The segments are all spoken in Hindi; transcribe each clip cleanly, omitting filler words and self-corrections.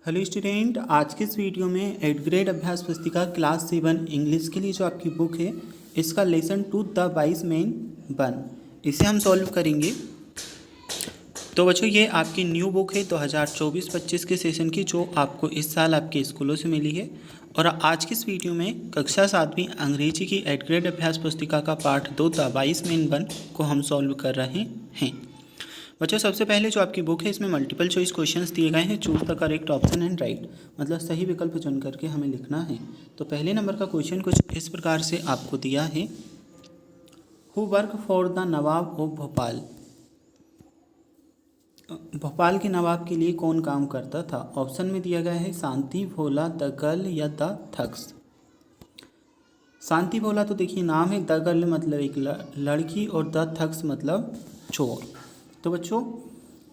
हेलो स्टूडेंट, आज के इस वीडियो में 8th ग्रेड अभ्यास पुस्तिका क्लास 7 इंग्लिश के लिए जो आपकी बुक है इसका lesson 2 the wise man one इसे हम सॉल्व करेंगे। तो बच्चों ये आपकी न्यू बुक है 2024-25 के सेशन की, जो आपको इस साल आपके स्कूलों से मिली है। और आज की इस वीडियो में कक्षा 7वीं अंग्रेजी की 8th ग्रेड अभ्यास पुस्तिका का part 2 the wise man one को हम सॉल्व कर रहे हैं। बच्चों सबसे पहले जो आपकी बुक है इसमें मल्टीपल चॉइस क्वेश्चंस दिए गए हैं। Choose the correct option and right, मतलब सही विकल्प चुन करके हमें लिखना है। तो पहले नंबर का क्वेश्चन कुछ इस प्रकार से आपको दिया है, who work for the Nawab of Bhopal. Bhopal के नवाब के लिए कौन काम करता था। ऑप्शन में दिया गया है शांति भोला, द गर्ल या द थग्स। शांति भोला तो देखिए नाम है, द गर्ल मतलब एक लड़की और द थग्स मतलब चोर। तो बच्चों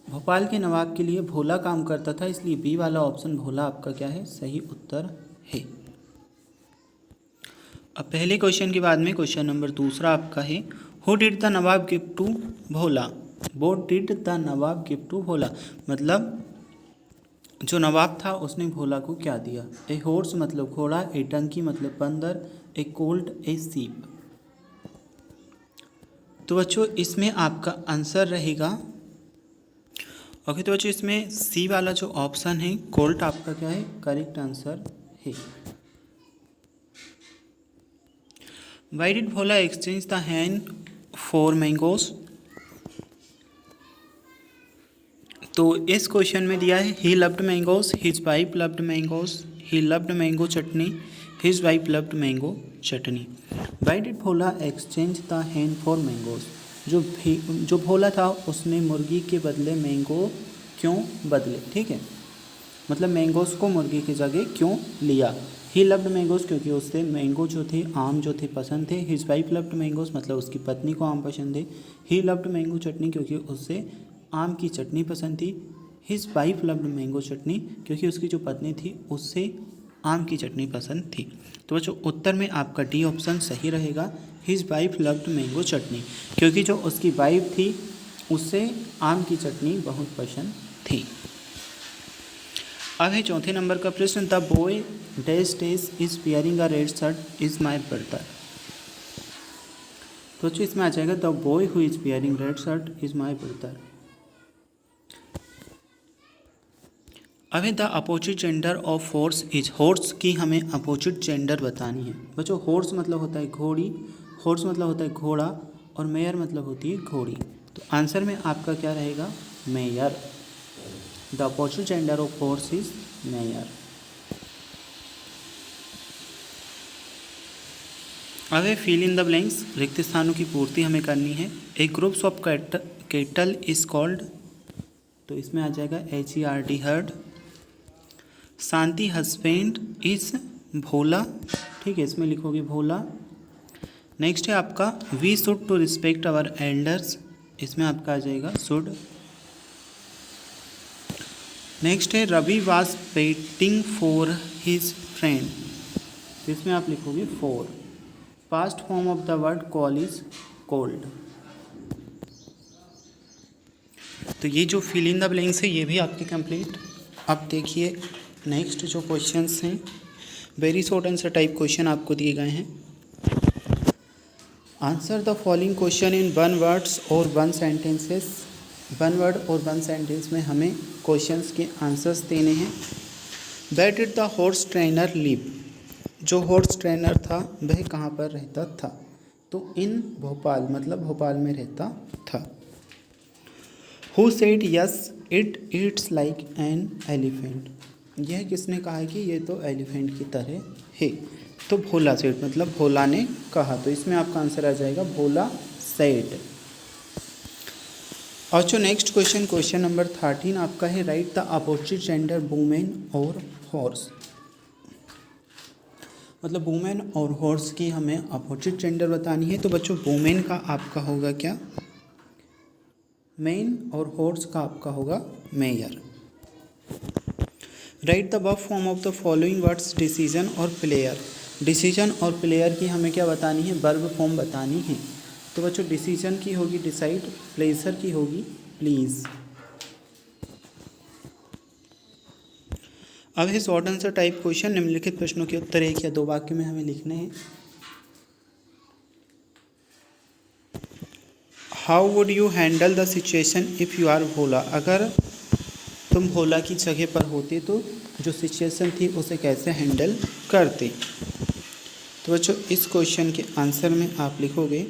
भोपाल के नवाब के लिए भोला काम करता था, इसलिए बी वाला ऑप्शन भोला आपका क्या है, सही उत्तर है। अब पहले क्वेश्चन के बाद में क्वेश्चन नंबर दूसरा आपका है, who did the nawab gift to Bhola. वो did the nawab gift to Bhola मतलब जो नवाब था उसने भोला को क्या दिया। ए हॉर्स मतलब घोड़ा, ए डंकी मतलब बंदर, ए कोल्ट ए सीप। तो बच्चों इसमें आपका आंसर रहेगा ओके। तो बच्चों इसमें सी वाला जो ऑप्शन है कोल्ट आपका क्या है, करेक्ट आंसर है। Why did Bhola exchange the hand for mangoes. तो इस क्वेश्चन में दिया है he loved mangoes, his wife loved mangoes, he loved mango chutney, his wife loved mango chutney. Why did Bhola exchange the hand for mangoes. जो भोला था उसने मुर्गी के बदले मैंगो क्यों बदले, ठीक है, मतलब मैंगोस को मुर्गी की जगह क्यों लिया। ही लव्ड मैंगोस क्योंकि उससे मैंगो जो थे, आम जो थे पसंद थे। हिज वाइफ लव्ड मैंगोस मतलब उसकी पत्नी को आम पसंद है। ही लव्ड मैंगो चटनी क्योंकि उससे आम की चटनी पसंद थी। हिज वाइफ लव्ड मैंगो चटनी क्योंकि उसकी जो पत्नी थी उससे आम की चटनी पसंद थी। तो बच्चों उत्तर में आपका डी ऑप्शन सही रहेगा, हिज वाइफ लव्ड मैंगो चटनी, क्योंकि जो उसकी वाइफ थी उससे आम की चटनी बहुत पसंद थी। अब है चौथे नंबर का प्रश्न, the boy dash dash is wearing a red shirt is my brother. तो बच्चों इसमें आ जाएगा the boy who is wearing red shirt is my brother. अब है the opposite gender of horse is. Horse की हमें अपोजिट जेंडर बतानी है। बच्चों हॉर्स मतलब होता है घोड़ी, हॉर्स मतलब होता है घोड़ा, और मेयर मतलब होती है घोड़ी। तो आंसर में आपका क्या रहेगा, mayor. The opposite gender of horse is mayor. अब है फिल इन द ब्लैंक्स, रिक्त स्थानों की पूर्ति हमें करनी है। A groups of cattle is called. तो इसमें आ जाएगा HERD herd. Shanti husband is Bhola, ठीक है, इसमें लिखोगे भोला। नेक्स्ट है आपका we should to respect our elders, इसमें आपका आ जाएगा शुड। नेक्स्ट है Ravi was waiting for his friend, तो इसमें आप लिखोगे for. Past form of the word call is called. तो ये जो फिल इन द ब्लैंक्स है ये भी आपके कंप्लीट। अब देखिए नेक्स्ट जो क्वेश्चंस हैं, very short answer type question आपको दिए गए हैं। Answer the following question in one words और वन सेंटेंसेस। वन वर्ड और वन सेंटेंस में हमें क्वेश्चंस के आंसर्स देने हैं। Where did the horse trainer live. जो हॉर्स ट्रेनर था वह कहाँ पर रहता था। तो इन भोपाल मतलब भोपाल में रहता था। Who said yes it eats like an elephant. यह किसने कहा है कि ये तो एलिफेंट की तरह है। तो भोला सेड मतलब भोला ने कहा, तो इसमें आपका आंसर आ जाएगा भोला सेड। और जो नेक्स्ट क्वेश्चन, क्वेश्चन नंबर 13 आपका है, right the opposite gender women और हॉर्स। मतलब वुमेन और हॉर्स की हमें अपोजिट जेंडर बतानी है। तो बच्चों वुमेन का आपका होगा क्या, मेन, और हॉर्स का आपका होगा mayor. Right the verb form of the following words decision और प्लेयर। डिसीजन और प्लेयर की हमें क्या बतानी है, वर्ब फॉर्म बतानी है। तो बच्चों डिसीजन की होगी डिसाइड, प्लेजर की होगी प्लीज़। अब है शॉर्ट आंसर टाइप क्वेश्चन। निम्नलिखित प्रश्नों के उत्तर एक या दो वाक्य में हमें लिखने हैं। How would you handle the situation if you are Bhola? अगर तुम भोला की जगह पर होते तो जो सिचुएशन थी उसे कैसे हैंडल करते? तो बच्चों इस क्वेश्चन के आंसर में आप लिखोगे,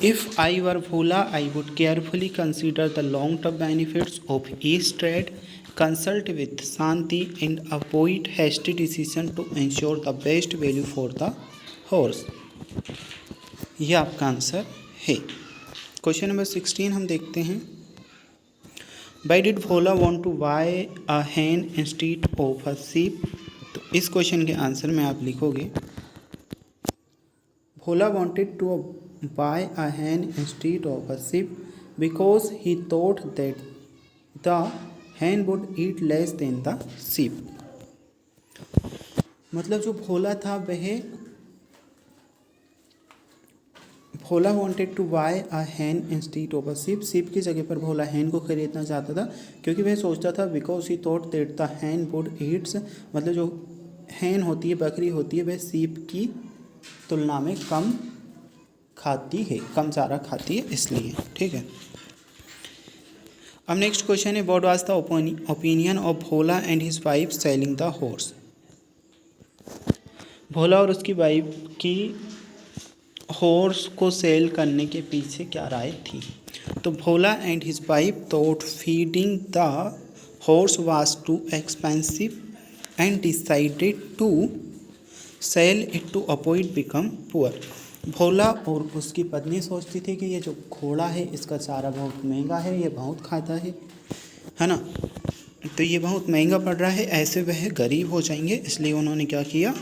if I were Bhola I would carefully consider the long term benefits of each trade, consult with Shanti and avoid hasty decision to ensure the best value for the horse. यह आपका आंसर है। क्वेश्चन नंबर 16 हम देखते हैं। Why did Bhola want to buy a hen instead of a sheep? तो इस क्वेश्चन के आंसर में आप लिखोगे, Bhola wanted to buy a hen instead of a sheep because he thought that the hen would eat less than the sheep. मतलब जो भोला था वह Bhola wanted to buy a hen instead of a ship, ship की जगह पर भोला हैन को खरीदना चाहता था क्योंकि वह सोचता था because he thought that the Hahn would Yeats, मतलब जो हैन होती है बकरी होती है वह शिप की तुलना में कम खाती है, कम चारा खाती है इसलिए। ठीक है। अब नेक्स्ट क्वेश्चन है, what was the opinion of Bhola and his wife selling the horse? Bhola और उसकी वाइफ की हॉर्स को सेल करने के पीछे क्या राय थी? तो Bhola and his wife thought feeding the horse was too expensive and decided to sell it to avoid become poor. Bhola और उसकी पत्नी सोचती थी कि ये जो घोड़ा है इसका चारा बहुत महंगा है, ये बहुत खाता है ना, तो ये बहुत महंगा पड़ रहा है, ऐसे वह गरीब हो जाएंगे, इसलिए उन्होंने क्या किया,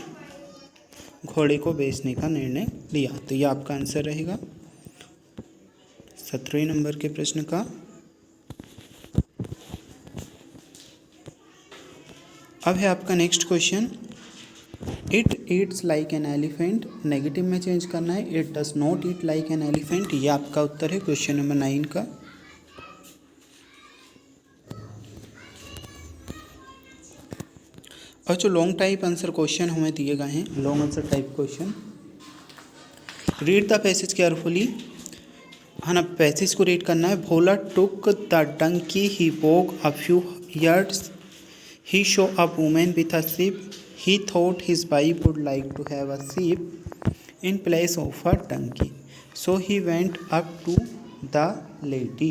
घोड़े को बेचने का निर्णय लिया। तो ये आपका आंसर रहेगा 17वें नंबर के प्रश्न का। अब है आपका next question, it eats like an elephant, negative में चेंज करना है, it does not eat like an elephant. ये आपका उत्तर है क्वेश्चन नंबर 9 का। और जो लॉन्ग टाइप आंसर क्वेश्चन हमें दिए गए हैं, long answer type question, read the passage carefully, है ना, पैसेज को रीड करना है। Bhola took the donkey he walk a few yards, he saw a women with a sheep, he thought his wife would like to have a sheep in place of a donkey, so he went up to the lady।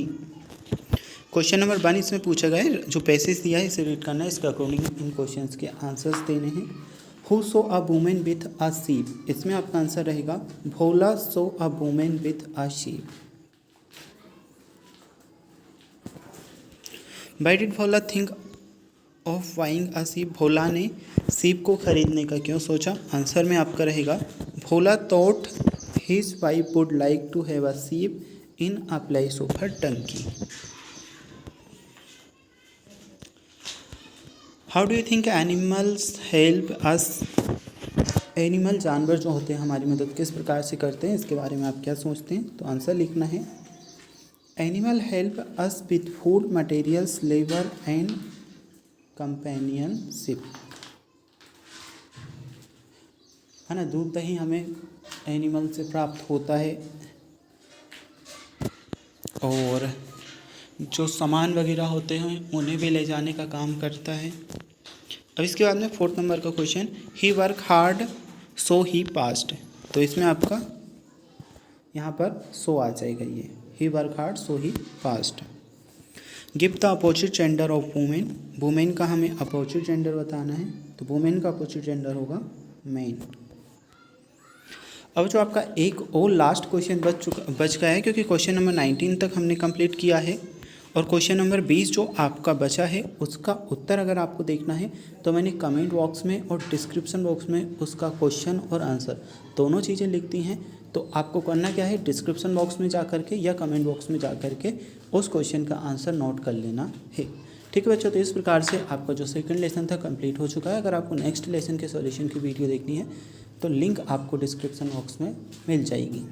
Question number 1 इसमें पूछा गया है, जो पैसेज दिया है इसे रीड करना है, इसके अकॉर्डिंग इन क्वेश्चंस के आंसर्स देने हैं। Who saw a women with a sheep, इसमें आपका आंसर रहेगा Bhola saw a women with a sheep. Why did Bhola think of buying a sheep, Bhola ने शीप को खरीदने का क्यों सोचा? आंसर में आपका रहेगा Bhola thought his wife would like to have a sheep in a place of a donkey. How do you think animals help us, animal जानवर जो होते हैं हमारी मदद किस प्रकार से करते हैं, इसके बारे में आप क्या सोचते हैं? तो आंसर लिखना है, animal help us with food materials labour and companionship, है ना, दूध दही हमें एनिमल से प्राप्त होता है और जो सामान वगैरह होते हैं उन्हें भी ले जाने का काम करता है। अब इसके बाद में 4th नंबर का question, he work hard so he passed, तो इसमें आपका यहाँ पर सो आ जाएगा, ये he work hard so he passed. Give the opposite gender of women, women का हमें अपोजिट जेंडर बताना है, तो वुमेन का अपोजिट जेंडर होगा मैन। अब जो आपका एक और लास्ट क्वेश्चन बच गया है, क्योंकि क्वेश्चन नंबर 19 तक हमने कंप्लीट किया है और क्वेश्चन नंबर 20 जो आपका बचा है उसका उत्तर अगर आपको देखना है तो मैंने कमेंट बॉक्स में और डिस्क्रिप्शन बॉक्स में उसका क्वेश्चन और आंसर दोनों चीज़ें लिख दी हैं। तो आपको करना क्या है, डिस्क्रिप्शन बॉक्स में जा करके या कमेंट बॉक्स में जा करके उस क्वेश्चन का आंसर नोट कर लेना है। ठीक है बच्चों, तो इस प्रकार से आपका जो सेकंड लेसन था कंप्लीट हो चुका है। अगर आपको नेक्स्ट लेसन के सॉल्यूशन की वीडियो देखनी है तो लिंक आपको डिस्क्रिप्शन बॉक्स में मिल जाएगी।